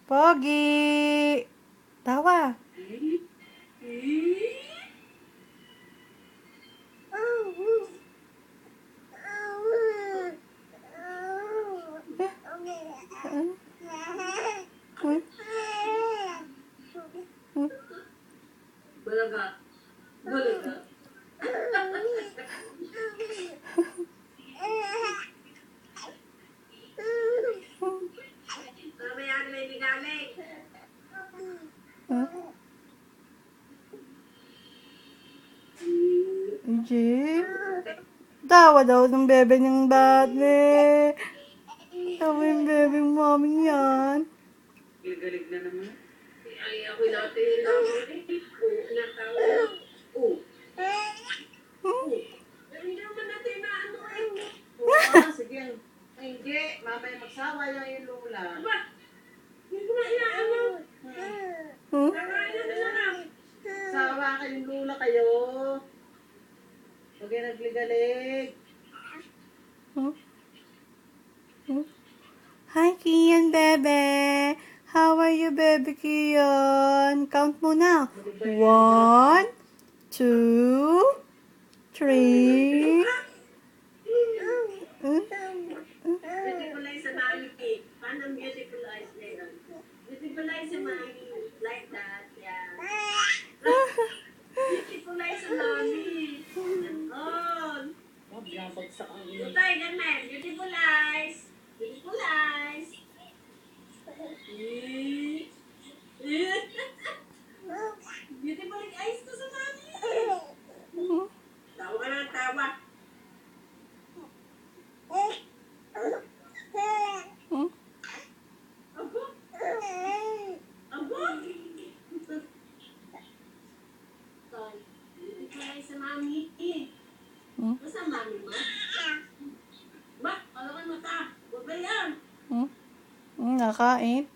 Pogi! Tawa. Bulaga. Bulaga. Mamaya na may bigaling. Jim? Tawa daw ng bebe niyang dati. Tawa yung bebe ng mami yan. Galig na naman. Ay, ako'y dati lang. Natawa. Hindi naman natin na ano eh. Sige. Hindi. Mamaya magsawa lang yung lula. Aba, hindi ko na inaano. Nakain na lang. Sawa kayong lula kayo. Huwag kayo nagligalig. Hi, Kian, bebe. How are you, baby Kian? Count muna. 1, 2, 3. Beautiful eyes sa mami. Paano ang beautiful eyes na yun? Beautiful eyes sa mami. Like that. Yeah. Beautiful eyes sa mami. Ganon. Magbiyapag sa kanila. Tutay, ganun. Beautiful eyes. Beautiful eyes. Beautiful eyes ko sa mami. Tawa ka na, tawa. Abo? Abo? Tay, beautiful eyes sa mami. Basta mami mo? Ba, palakan mo ta. Huwag ba yan? Nakain.